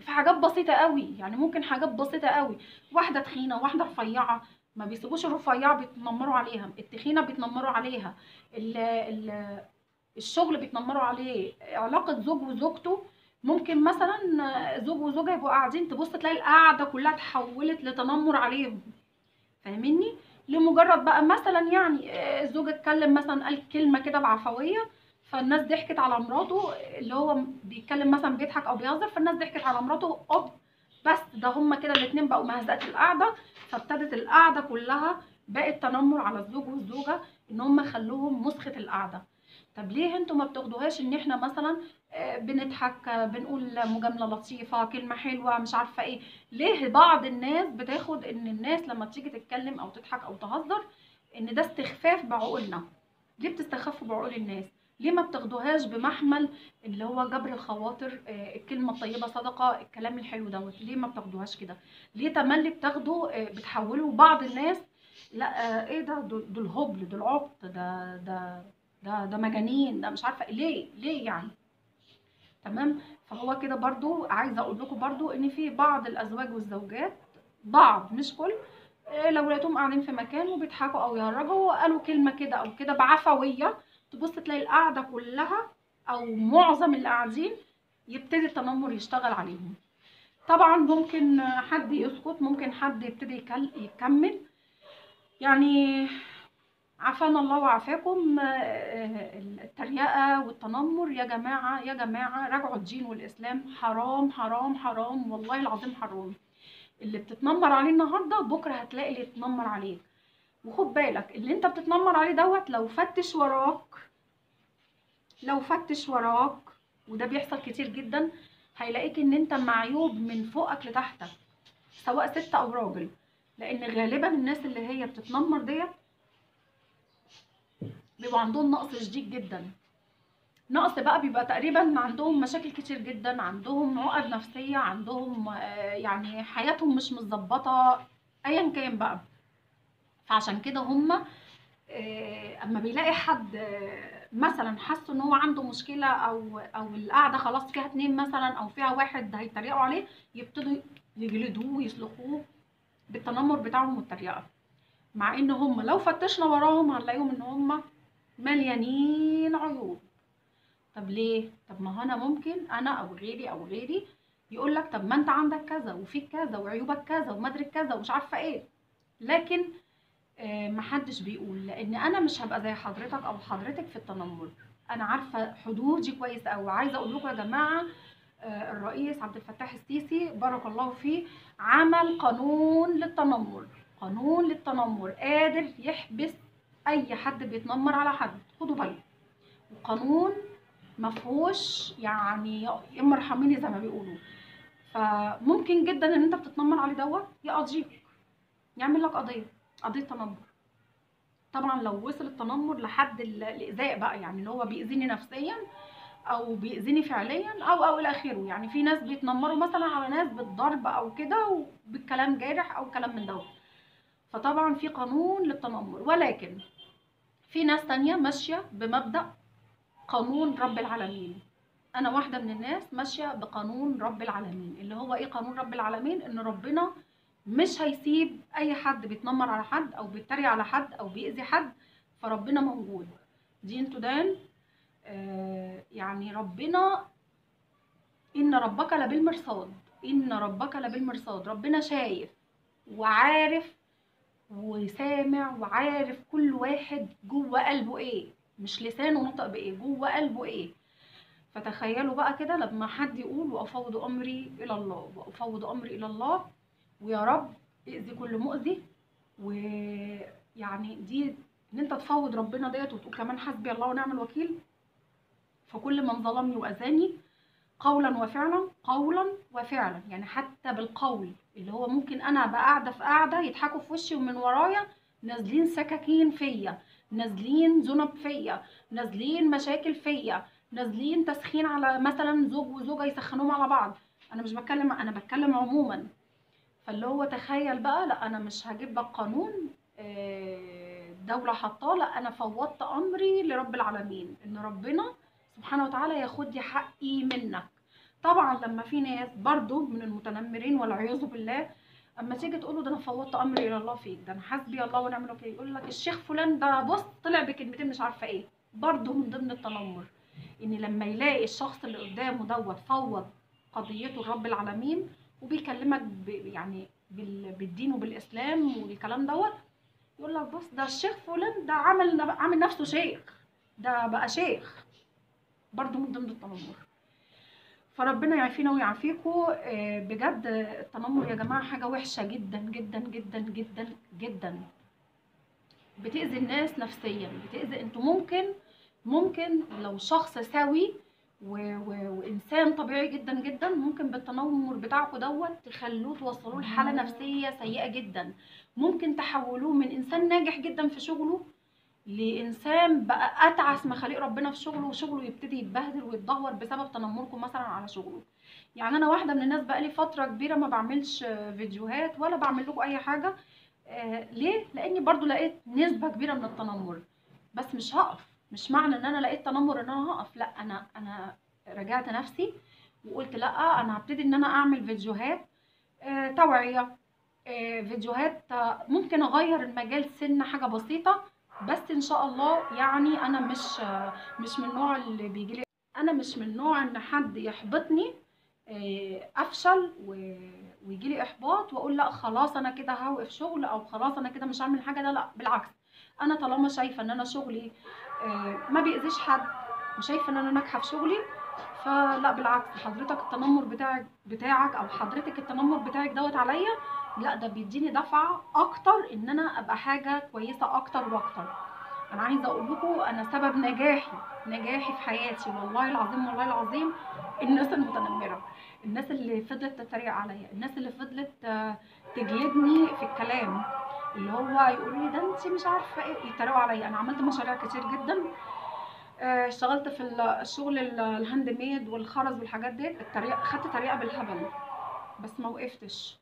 في حاجات بسيطه قوي، يعني ممكن حاجات بسيطه قوي، واحده تخينه واحده رفيعه ما بيسيبوش الرفيعه بيتنمروا عليها، التخينه بيتنمروا عليها، ال الشغل بيتنمروا عليه، علاقة زوج وزوجته، ممكن مثلا زوج وزوجة يبقوا قاعدين تبص تلاقي القعدة كلها اتحولت لتنمر عليهم. فاهميني؟ لمجرد بقى مثلا يعني الزوج اتكلم مثلا قال كلمة كده بعفوية، فالناس ضحكت على مراته، اللي هو بيتكلم مثلا بيضحك او بيهزر، فالناس ضحكت على مراته، اوب بس ده هما كده الاتنين بقوا مهزقة القعدة، فابتدت القعدة كلها بقت تنمر على الزوج والزوجة، ان هما خلوهم مسخة القعدة. طب ليه انتوا ما بتاخدوهاش ان احنا مثلا بنضحك، بنقول مجاملة لطيفة، كلمة حلوة، مش عارفة ايه؟ ليه بعض الناس بتاخد ان الناس لما تيجي تتكلم او تضحك او تهزر ان ده استخفاف بعقولنا؟ ليه بتستخفوا بعقول الناس؟ ليه ما بتاخدوهاش بمحمل اللي هو جبر الخواطر، الكلمة الطيبة صدقة، الكلام الحلو دوت؟ ليه ما بتاخدوهاش كده؟ ليه تملي بتاخدوا بتحولوا بعض الناس لا ايه ده، دول هبل، دول عبط، ده مجانين، ده مش عارفه ليه يعني. تمام. فهو كده برضو عايزه اقول لكم برضو ان في بعض الازواج والزوجات، بعض مش كل، لو لقيتهم قاعدين في مكان وبيضحكوا او يهرجوا وقالوا كلمه كده او كده بعفويه، تبص تلاقي القعده كلها او معظم اللي قاعدين يبتدي التنمر يشتغل عليهم. طبعا ممكن حد يسكت، ممكن حد يبتدي يكمل يعني. عافانا الله وعافاكم. التريقة والتنمر يا جماعة يا جماعة راجعوا الدين والإسلام، حرام حرام حرام، والله العظيم حرام. اللي بتتنمر عليه النهاردة بكرة هتلاقي اللي يتنمر عليك. وخد بالك اللي انت بتتنمر عليه دوت لو فتش وراك، لو فتش وراك، وده بيحصل كتير جدا، هيلاقيك ان انت معيوب من فوقك لتحتك، سواء ست او راجل. لان غالبا الناس اللي هي بتتنمر ديت بيبقى عندهم نقص شديد جدا. نقص بقى بيبقى تقريبا عندهم مشاكل كتير جدا، عندهم عقد نفسية، عندهم يعني حياتهم مش متظبطة، ايا كان بقى. فعشان كده هما اما بيلاقي حد مثلا حاسه ان هو عنده مشكلة او القعدة خلاص فيها اتنين مثلا او فيها واحد هيتريقوا عليه، يبتدوا يجلدوه ويسلخوه بالتنمر بتاعهم والتريقة. مع ان هم لو فتشنا وراهم هنلاقيهم ان هم مليانين عيوب. طب ليه؟ طب ما هو انا ممكن انا او غيري يقول لك طب ما انت عندك كذا وفيك كذا وعيوبك كذا ومدرك كذا ومش عارفه ايه. لكن محدش بيقول، لان انا مش هبقى زي حضرتك او حضرتك في التنمر. انا عارفه حدودي كويس قوي. عايزه اقول لكم يا جماعه، الرئيس عبد الفتاح السيسي بارك الله فيه عمل قانون للتنمر. قانون للتنمر قادر يحبس اي حد بيتنمر على حد، خدوا بالكم. وقانون مفهوش يعني يا اما ارحميني زي ما بيقولوا. فممكن جدا ان انت بتتنمر عليه يقضيك، يعمل لك قضيه تنمر. طبعا لو وصل التنمر لحد الايذاء بقى، يعني اللي هو بيأذيني نفسيا او بيأذيني فعليا او الى اخره. يعني في ناس بيتنمروا مثلا على ناس بالضرب او كده وبالكلام جارح او كلام من دوت. فطبعا في قانون للتنمر، ولكن في ناس تانية ماشية بمبدأ قانون رب العالمين. انا واحدة من الناس ماشية بقانون رب العالمين. اللي هو ايه قانون رب العالمين؟ ان ربنا مش هيسيب اي حد بيتنمر على حد او بيتريق على حد او بيأذي حد. فربنا موجود، دين تدان. يعني ربنا، ان ربك لبالمرصاد. ان ربك لبالمرصاد. ربنا شايف وعارف وسامع وعارف كل واحد جوه قلبه ايه، مش لسانه نطق بايه، جوه قلبه ايه. فتخيلوا بقى كده لما حد يقول وافوض امري الى الله، وافوض امري الى الله، ويا رب اذي كل مؤذي. ويعني دي ان انت تفوض ربنا ديت وتقول كمان حسبي الله ونعم الوكيل فكل من ظلمني واذاني، قولا وفعلا. قولا وفعلا يعني حتى بالقول، اللي هو ممكن انا ابقى قاعده في قاعده يضحكوا في وشي ومن ورايا نازلين سكاكين فيا، نازلين ذنب فيا، نازلين مشاكل فيا، نازلين تسخين على مثلا زوج وزوجه يسخنوهم على بعض. انا مش بتكلم، انا بتكلم عموما. فاللي هو تخيل بقى، لا انا مش هجيب لك قانون دولة حطاه، لا انا فوضت امري لرب العالمين، ان ربنا سبحانه وتعالى ياخد لي حقي منك. طبعا لما في ناس برضو من المتنمرين والعياذ بالله، اما تيجي تقول له ده انا فوضت امري الى الله فيك، ده انا حسبي الله ونعم الوكيل، يقول لك الشيخ فلان ده بص طلع بكلمتين مش عارفه ايه. برضو من ضمن التنمر ان لما يلاقي الشخص اللي قدامه دوت فوض قضيته لرب العالمين وبيكلمك يعني بالدين وبالاسلام والكلام دوت، يقول لك بص ده الشيخ فلان ده عامل نفسه شيخ، ده بقى شيخ. برضو من ضمن التنمر. فربنا يعافينا ويعافيكم. بجد التنمر يا جماعه حاجه وحشه جدا جدا جدا جدا جدا، بتأذي الناس نفسيا، بتأذي. انتوا ممكن لو شخص سوي وانسان طبيعي جدا جدا، ممكن بالتنمر بتاعكم دوت تخلوه توصلوه لحاله نفسيه سيئه جدا. ممكن تحولوه من انسان ناجح جدا في شغله لانسان بقى اتعس مخاليق ربنا في شغله، وشغله يبتدي يتبهدل ويتدهور بسبب تنمركم مثلا على شغله. يعني انا واحده من الناس بقالي فتره كبيره ما بعملش فيديوهات ولا بعمل لكم اي حاجه. ليه؟ لاني برضو لقيت نسبه كبيره من التنمر. بس مش هقف، مش معنى ان انا لقيت تنمر ان انا هقف، لا. انا راجعت نفسي وقلت لا، انا هبتدي ان انا اعمل فيديوهات توعيه، فيديوهات ممكن اغير المجال سنه حاجه بسيطه. بس ان شاء الله يعني انا مش من النوع اللي بيجي لي، انا مش من النوع ان حد يحبطني افشل ويجي لي احباط واقول لا خلاص انا كده هوقف شغل او خلاص انا كده مش هعمل حاجه. لا بالعكس، انا طالما شايفه ان انا شغلي ما بيأذيش حد وشايفه ان انا ناجحه في شغلي، فلا بالعكس. حضرتك التنمر بتاعك او حضرتك التنمر بتاعك دوت عليا، لا ده بيديني دفعه اكتر ان انا ابقى حاجه كويسه اكتر واكتر. انا عايزه اقول لكم انا سبب نجاحي في حياتي والله العظيم والله العظيم الناس المتنمره، الناس اللي فضلت تتريق عليا، الناس اللي فضلت تجلدني في الكلام، اللي هو يقولوا لي ده انت مش عارفه ايه، يتريقوا عليا. انا عملت مشاريع كتير جدا، اشتغلت في الشغل الهاند ميد والخرز والحاجات ديت. خدت تريقه بالهبل بس ما وقفتش.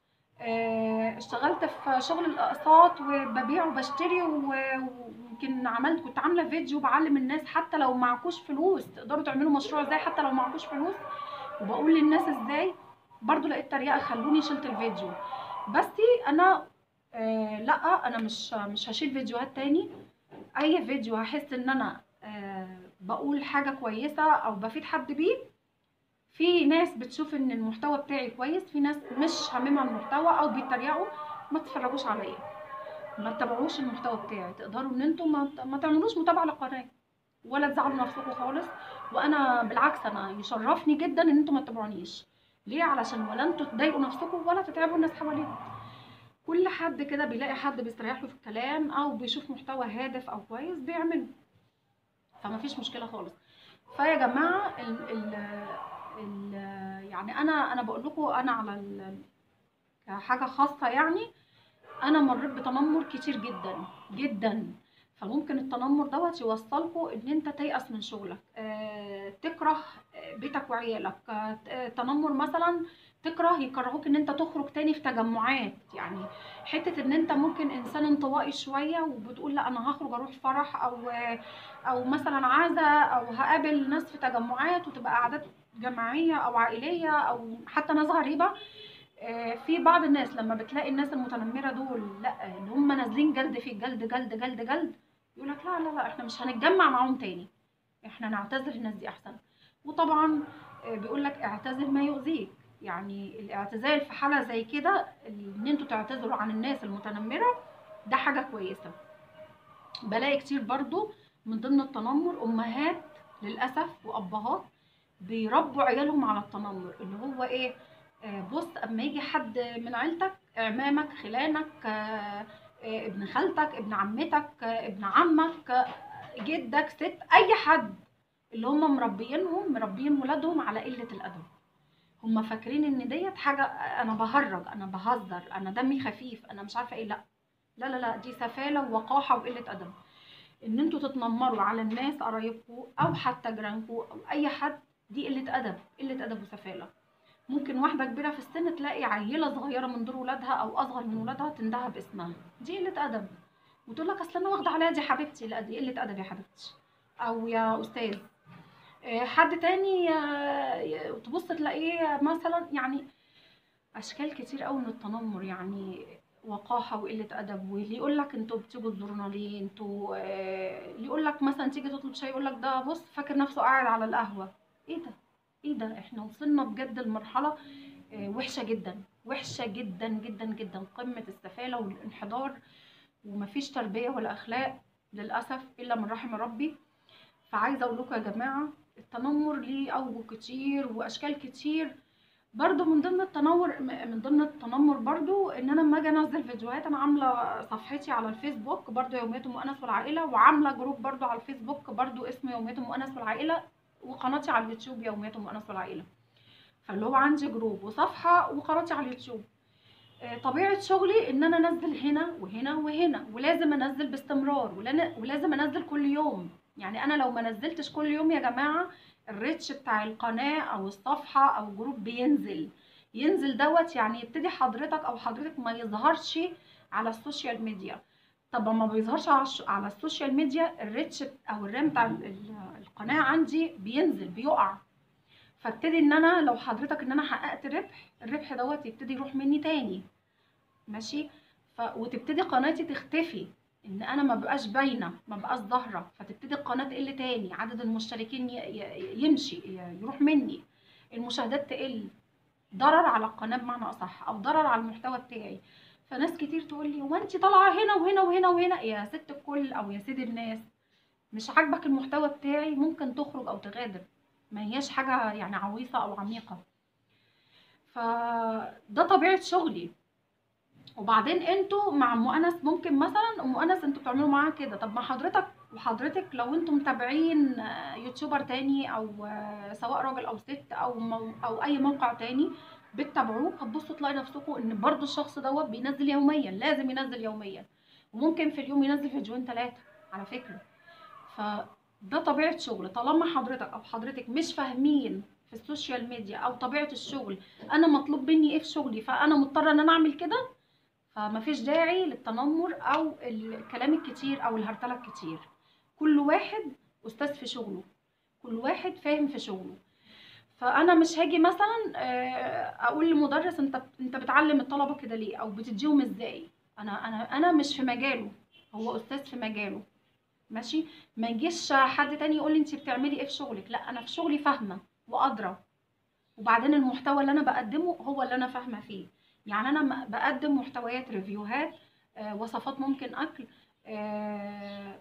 اشتغلت في شغل الاقساط وببيع وبشتري، ويمكن كنت عامله فيديو بعلم الناس حتى لو معكوش فلوس تقدروا تعملوا مشروع ازاي حتى لو معكوش فلوس، وبقول للناس ازاي. برضو لقيت تريقه خلوني شلت الفيديو. بس انا لا انا مش هشيل فيديوهات تاني. اي فيديو هحس ان انا بقول حاجه كويسه او بفيد حد بيه في ناس بتشوف ان المحتوى بتاعي كويس، في ناس مش هاممها المحتوى او بيتريقوا. ما تتفرجوش عليا، ما تتابعوش المحتوى بتاعي، تقدروا ان انتم ما تعملوش متابعه للقناه ولا تزعلوا نفسكم خالص. وانا بالعكس انا يشرفني جدا ان انتم ما تتابعونيش. ليه؟ علشان ولا انتوا تضايقوا نفسكم ولا تتعبوا الناس حواليكم. كل حد كده بيلاقي حد بيستريح له في الكلام او بيشوف محتوى هادف او كويس بيعمله، فما فيش مشكله خالص. فيا جماعه ال يعني انا بقول لكم انا على كحاجه خاصه يعني. انا مريت بتنمر كتير جدا جدا. فممكن التنمر دوت يوصلكوا ان انت تيأس من شغلك، تكره بيتك وعيالك، تنمر مثلا يكرهوك ان انت تخرج تاني في تجمعات. يعني حتة ان انت ممكن انسان انطوائي شوية وبتقول لا انا هخرج اروح فرح او مثلا عزاء او هقابل ناس في تجمعات وتبقى اعداد جماعية او عائلية او حتى ناس غريبة. في بعض الناس لما بتلاقي الناس المتنمره دول لا اللي هم نازلين جلد في جلد جلد جلد جلد، يقول لك لا لا لا احنا مش هنتجمع معاهم تاني، احنا نعتذر الناس دي احسن. وطبعا بيقول لك اعتذر ما يؤذيك. يعني الاعتزال في حاله زي كده ان انتوا تعتذروا عن الناس المتنمره ده حاجه كويسه. بلاقي كتير برضو من ضمن التنمر امهات للاسف وابهات بيربوا عيالهم على التنمر اللي هو ايه. بص اما يجي حد من عيلتك، عمامك، خلانك، ابن خالتك، ابن عمتك، ابن عمك، جدك، ست، اي حد، اللي هم مربيين ولادهم على قلة الادب. هم فاكرين ان ديت حاجة انا بهرج، انا بهزر، انا دمي خفيف، انا مش عارفة ايه. لا لا لا لا، دي سفالة ووقاحة وقلة ادب. ان انتوا تتنمروا على الناس قرايبكم او حتى جيرانكم او اي حد، دي قله ادب، قله ادب وسفاله. ممكن واحده كبيره في السن تلاقي عيله صغيره من دور ولادها او اصغر من ولادها تندهى باسمها، دي قله ادب. وتقول لك اصل انا واخده عليها دي حبيبتي. لا دي قله ادب يا حبيبتي او يا استاذ. حد تاني تبص تلاقيه مثلا يعني اشكال كتير قوي من التنمر. يعني وقاحه وقله ادب. واللي يقول لك انتوا بتيجوا تزورونا ليه؟ انتوا اللي يقول لك مثلا تيجي تطلب شاي يقول لك ده بص فاكر نفسه قاعد على القهوه. ايه ده؟ ايه ده؟ احنا وصلنا بجد لمرحله وحشه جدا، وحشه جدا جدا جدا، قمه السفاله والانحدار. ومفيش تربيه ولا اخلاق للاسف الا من رحم ربي. فعايزه اقول لكم يا جماعه التنمر ليه اوجه كتير واشكال كتير. برضو من ضمن التنمر برضو ان انا لما اجي انزل فيديوهات. انا عامله صفحتي على الفيسبوك برضو يوميات ام انس والعائله، وعامله جروب برضو على الفيسبوك برضو اسمه يوميات ام انس والعائله، وقناتي على اليوتيوب يوميات ام انس والعائله. فاللي هو عندي جروب وصفحه وقناتي على اليوتيوب. طبيعه شغلي ان انا انزل هنا وهنا وهنا، ولازم انزل باستمرار، ولازم انزل كل يوم. يعني انا لو ما نزلتش كل يوم يا جماعه الريتش بتاع القناه او الصفحه او الجروب ينزل دوت. يعني يبتدي حضرتك او حضرتك ما يظهرش على السوشيال ميديا. طب ما بيظهرش على السوشيال ميديا الريتش او الرام بتاع القناه عندي بينزل بيقع. فابتدي ان انا لو حضرتك ان انا حققت ربح، الربح دوت يبتدي يروح مني تاني. ماشي. وتبتدي قناتي تختفي، ان انا ما بقاش باينه، ما بقاش ظاهره، فتبتدي القناه تقل تاني، عدد المشتركين يمشي، يروح مني، المشاهدات تقل. ضرر على القناه بمعنى اصح، او ضرر على المحتوى بتاعي. فناس كتير تقول لي هو انت طالعه هنا وهنا وهنا وهنا. يا ست الكل او يا سيد الناس، مش عاجبك المحتوى بتاعي ممكن تخرج او تغادر، ما هياش حاجه يعني عويصه او عميقه. فده طبيعه شغلي. وبعدين انتوا مع ام انس ممكن مثلا ام انس انتوا بتعملوا معاها كده. طب ما حضرتك لو انتوا متابعين يوتيوبر تاني او سواء راجل او ست او اي موقع تاني بتتابعوه، هتبصوا تلاقي نفسكم ان برضو الشخص دوت بينزل يوميا، لازم ينزل يوميا، وممكن في اليوم ينزل فيديوهين 3 على فكرة. فده طبيعة شغل. طالما حضرتك او حضرتك مش فاهمين في السوشيال ميديا او طبيعة الشغل، انا مطلوب مني ايه في شغلي، فانا مضطرة ان انا اعمل كده، فمفيش داعي للتنمر او الكلام الكتير او الهرتله الكتير. كل واحد استاذ في شغله، كل واحد فاهم في شغله. فانا مش هاجي مثلا اقول لمدرس انت بتعلم الطلبه كده ليه او بتديهم ازاي. انا مش في مجاله، هو استاذ في مجاله. ماشي. ما يجيش حد تاني يقول لي انت بتعملي ايه في شغلك. لا انا في شغلي فاهمه وقادره. وبعدين المحتوى اللي انا بقدمه هو اللي انا فاهمه فيه. يعني انا بقدم محتويات ريفيوهات، وصفات، ممكن اكل،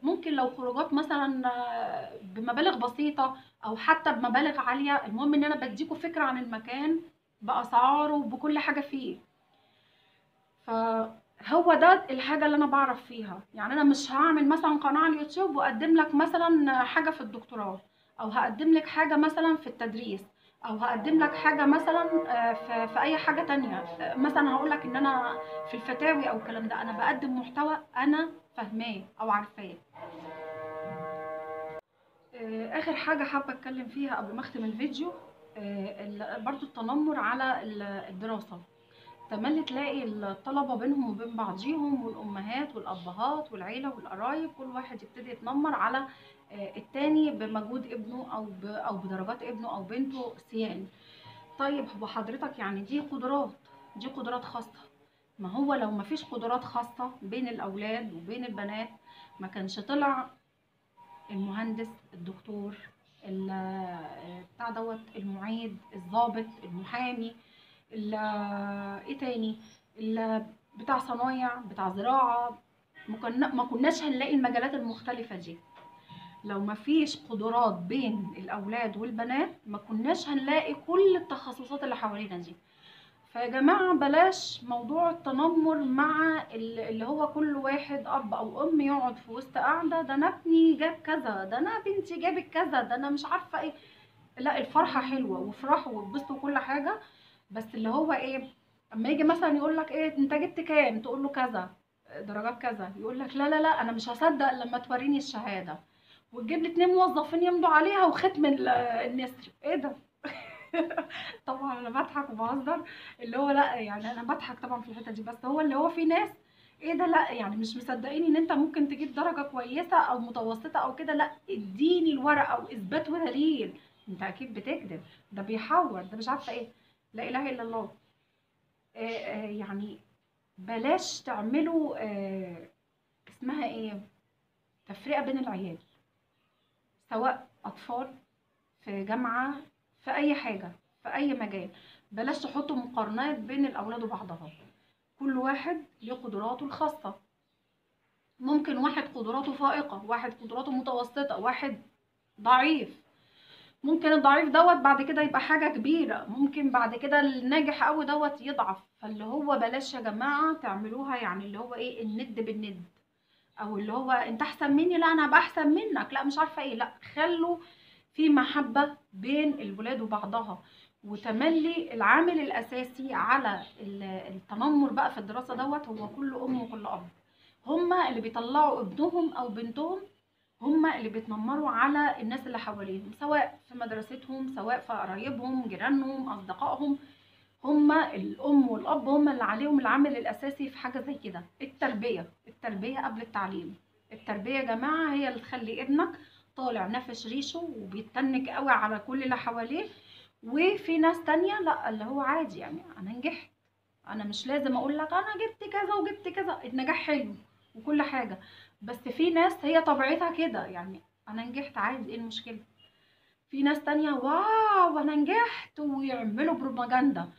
ممكن لو خروجات مثلا بمبالغ بسيطه او حتى بمبالغ عاليه، المهم ان انا بديكوا فكره عن المكان باسعاره وبكل حاجه فيه. فهو ده الحاجه اللي انا بعرف فيها. يعني انا مش هعمل مثلا قناه على اليوتيوب واقدم لك مثلا حاجه في الدكتوراه، او هقدم لك حاجه مثلا في التدريس، او هقدم لك حاجه مثلا في اي حاجه تانية. مثلا هقول لك ان انا في الفتاوي او الكلام ده، انا بقدم محتوى انا فاهماه او عارفاه. اخر حاجه حابه اتكلم فيها قبل ما اختم الفيديو، برضو التنمر على الدراسه. تملي تلاقي الطلبة بينهم وبين بعضيهم، والأمهات والأبهات والعيلة والقرايب، كل واحد يبتدي يتنمر على التاني بمجهود ابنه أو بدرجات ابنه أو بنته سيان. طيب هو حضرتك يعني دي قدرات خاصة. ما هو لو ما فيش قدرات خاصة بين الأولاد وبين البنات، ما كانش طلع المهندس، الدكتور، بتاع دوت، المعيد، الضابط، المحامي، ايه تاني، بتاع صنايع، بتاع زراعة. ما كناش هنلاقي المجالات المختلفة دي. لو ما فيش قدرات بين الأولاد والبنات، ما كناش هنلاقي كل التخصصات اللي حوالينا دي. فيا جماعة بلاش موضوع التنمر مع اللي هو كل واحد أب أو أم يقعد في وسط قاعدة، ده أنا ابني جاب كذا، ده أنا بنتي جابت كذا، ده أنا مش عارفة ايه. لا، الفرحة حلوة وافرحوا واتبسطوا وكل حاجة، بس اللي هو ايه، اما يجي مثلا يقول لك ايه انت جبت كام، تقول له كذا، درجات كذا، يقول لك لا لا لا انا مش هصدق لما توريني الشهاده، وتجيب لي 2 موظفين يمضوا عليها وختم النسر. ايه ده؟ طبعا انا بضحك وبهزر، اللي هو لا يعني انا بضحك طبعا في الحته دي، بس هو اللي هو في ناس ايه ده، لا يعني مش مصدقين ان انت ممكن تجيب درجه كويسه او متوسطه او كده، لا اديني الورقه واثبات ودليل. انت اكيد بتكذب، ده بيحور، ده مش عارفه ايه. لا اله الا الله. يعني بلاش تعملوا اسمها ايه، تفرقة بين العيال، سواء اطفال في جامعة، في اي حاجة، في اي مجال. بلاش تحطوا مقارنات بين الاولاد وبعضها. كل واحد له قدراته الخاصة. ممكن واحد قدراته فائقة، واحد قدراته متوسطة، واحد ضعيف. ممكن الضعيف دوت بعد كده يبقى حاجة كبيرة، ممكن بعد كده الناجح قوي دوت يضعف. فاللي هو بلاش يا جماعة تعملوها يعني اللي هو ايه، الند بالند، او اللي هو انت احسن مني، لا انا هبقى احسن منك، لا مش عارفة ايه. لا، خلوا في محبة بين الولاد وبعضها. وتملي العامل الاساسي على التنمر بقى في الدراسة دوت هو كل ام وكل اب. هما اللي بيطلعوا ابنهم او بنتهم، هما اللي بيتنمروا على الناس اللي حواليهم، سواء في مدرستهم، سواء في قرايبهم، جيرانهم، اصدقائهم. هما الام والاب هما اللي عليهم العامل الاساسي في حاجه زي كده. التربيه قبل التعليم. التربيه يا جماعه هي اللي تخلي ابنك طالع نافش ريشه وبيتنك قوي على كل اللي حواليه. وفي ناس تانية لا، اللي هو عادي، يعني انا نجحت، انا مش لازم اقول لك انا جبت كذا وجبت كذا. النجاح حلو وكل حاجه، بس في ناس هي طبيعتها كده، يعني انا نجحت عادي، ايه المشكله؟ في ناس تانية واو انا نجحت ويعملوا بروباجندا.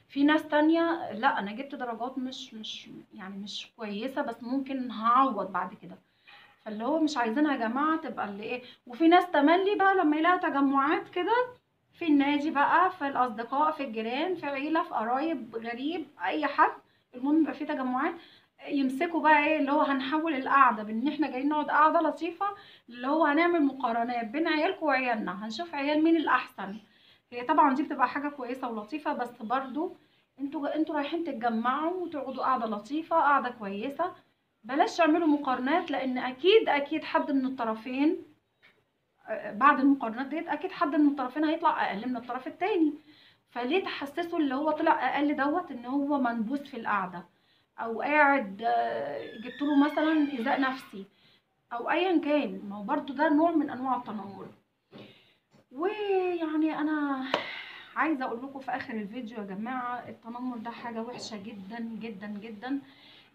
في ناس تانية لا، انا جبت درجات مش يعني مش كويسه، بس ممكن هعوض بعد كده. فاللي هو مش عايزينها يا جماعه تبقى اللي ايه. وفي ناس تملي بقى لما يلاقي تجمعات كده في النادي بقى، في الاصدقاء، في الجيران، في عيله، في قرايب، غريب، اي حد، المهم يبقى في تجمعات، يمسكوا بقى ايه اللي هو هنحول القعده بان احنا جايين نقعد قعده لطيفه، اللي هو هنعمل مقارنات بين عيالكم وعيالنا، هنشوف عيال مين الاحسن. هي طبعا دي بتبقى حاجه كويسه ولطيفه، بس برضو انتوا رايحين تتجمعوا وتقعدوا قعده لطيفه، قعده كويسه. بلاش تعملوا مقارنات، لان اكيد حد من الطرفين بعد المقارنات ديت اكيد حد من الطرفين هيطلع اقل من الطرف التاني. فليه تحسسوا اللي هو طلع اقل دوت ان هو منبوذ في القعده، او قاعد جبت له مثلا ايذاء نفسي او ايا كان؟ ما هو برضو ده نوع من انواع التنمر. ويعني انا عايزه اقول لكم في اخر الفيديو يا جماعه، التنمر ده حاجه وحشه جدا جدا جدا.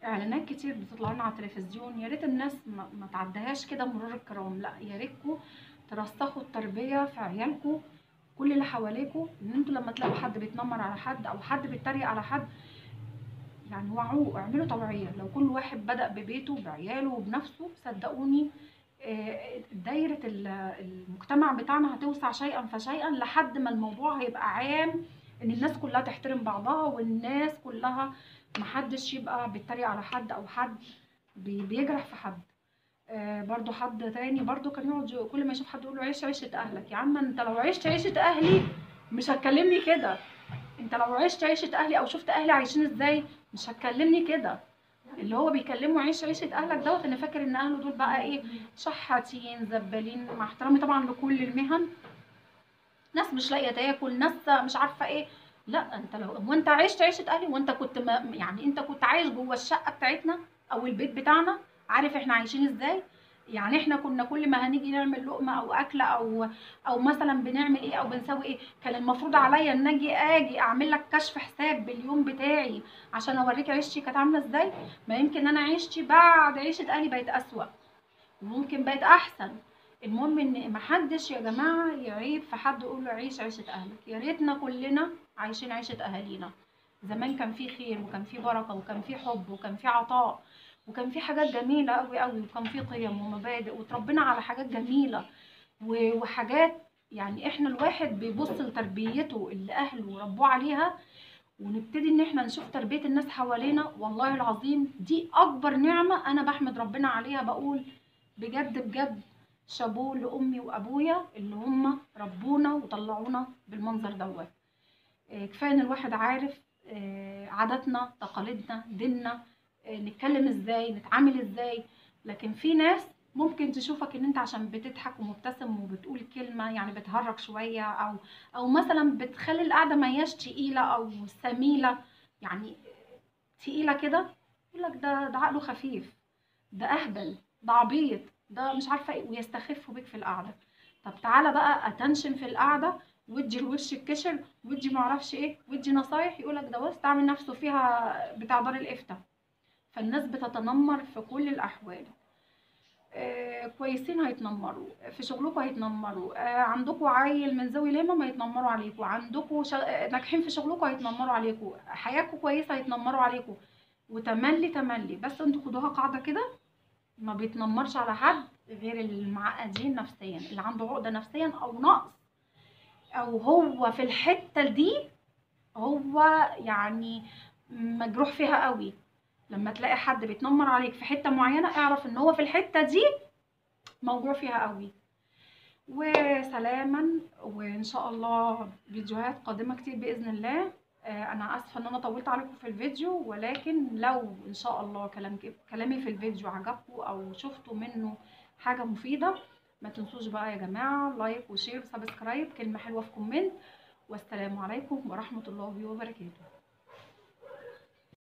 اعلانات كتير بتطلع لنا على التلفزيون، يا ريت الناس ما تعدهاش كده مرور الكرام. لا، يا ريتكم ترسخوا التربيه في عيالكم كل اللي حواليكوا ان انتوا لما تلاقوا حد بيتنمر على حد او حد بيتريق على حد، يعني وعوه، اعملوا توعية. لو كل واحد بدأ ببيته بعياله وبنفسه، صدقوني دايرة المجتمع بتاعنا هتوسع شيئا فشيئا لحد ما الموضوع هيبقى عام، ان الناس كلها تحترم بعضها، والناس كلها محدش يبقى بيتريق على حد او حد بيجرح في حد. برضو حد تاني برضو كان يقعد كل ما يشوف حد يقول له عيش عيشة اهلك. يا عم انت لو عشت عيشة اهلي مش هتكلمني كده. انت لو عشت عيشة اهلي او شفت اهلي عايشين ازاي مش هتكلمني كده. اللي هو بيكلمه عيش عيشة اهلك دوت، انا فاكر ان اهله دول بقى ايه، شحاتين زبالين، مع احترامي طبعا لكل المهن، ناس مش لاقيه تاكل، ناس مش عارفه ايه. لا انت لو هو انت عشت عيشه اهلي وانت كنت ما يعني انت كنت عايش جوه الشقه بتاعتنا او البيت بتاعنا، عارف احنا عايشين ازاي. يعني احنا كنا كل ما هنيجي نعمل لقمه او اكله او مثلا بنعمل ايه او بنسوي ايه، كان المفروض عليا ان اجي اعمل لك كشف حساب باليوم بتاعي عشان اوريك عيشتي كانت عامله ازاي. ما يمكن انا عيشتي بعد عيشه اهلي بقت اسوأ وممكن بقت احسن. المهم ان محدش يا جماعه يعيب في حد يقول له عيش عيشه اهلك. يا ريتنا كلنا عايشين عيشه اهالينا. زمان كان في خير وكان في بركه وكان في حب وكان في عطاء وكان في حاجات جميله قوي قوي، وكان في قيم ومبادئ وتربينا على حاجات جميله وحاجات. يعني احنا الواحد بيبص لتربيته اللي اهله ربوه عليها، ونبتدي ان احنا نشوف تربيه الناس حوالينا. والله العظيم دي اكبر نعمه انا بحمد ربنا عليها. بقول بجد بجد شابوه لامي وابويا اللي هم ربونا وطلعونا بالمنظر دوت. كفايه ان الواحد عارف عاداتنا تقاليدنا ديننا، نتكلم ازاي نتعامل ازاي. لكن في ناس ممكن تشوفك ان انت عشان بتضحك ومبتسم وبتقول كلمه يعني بتهرج شويه او مثلا بتخلي القعده ما هياش تقيله او سميله، يعني تقيله كده، يقول لك ده عقله خفيف، ده اهبل، ده عبيط، ده مش عارفه ايه، ويستخفوا بيك في القعده. طب تعالى بقى اتنشن في القعده وادي الوش الكشر وادي معرفش ايه وادي نصايح، يقولك ده بص تعمل نفسه فيها بتاع دار الافتاء. فالناس بتتنمر في كل الاحوال. كويسين هيتنمروا، في شغلكم هيتنمروا، عندكم عيل من ذوي الهمم هيتنمروا عليكم، عندكم ناجحين في شغلكم هيتنمروا عليكم، حياتكم كويسه هيتنمروا عليكم. وتملي تملي، بس انتوا خدوها قاعده كده، ما بيتنمرش على حد غير المعقدين نفسيا، اللي عنده عقده نفسيا او نقص، او هو في الحته دي هو يعني مجروح فيها قوي. لما تلاقي حد بيتنمر عليك في حته معينه اعرف ان هو في الحته دي موجوع فيها قوي. وسلاما، وان شاء الله فيديوهات قادمه كتير باذن الله. انا اسفه ان انا طولت عليكم في الفيديو، ولكن لو ان شاء الله كلامي في الفيديو عجبكم او شفتوا منه حاجه مفيده، ما تنسوش بقى يا جماعه لايك وشير وسبسكرايب، كلمه حلوه في كومنت. والسلام عليكم ورحمه الله وبركاته.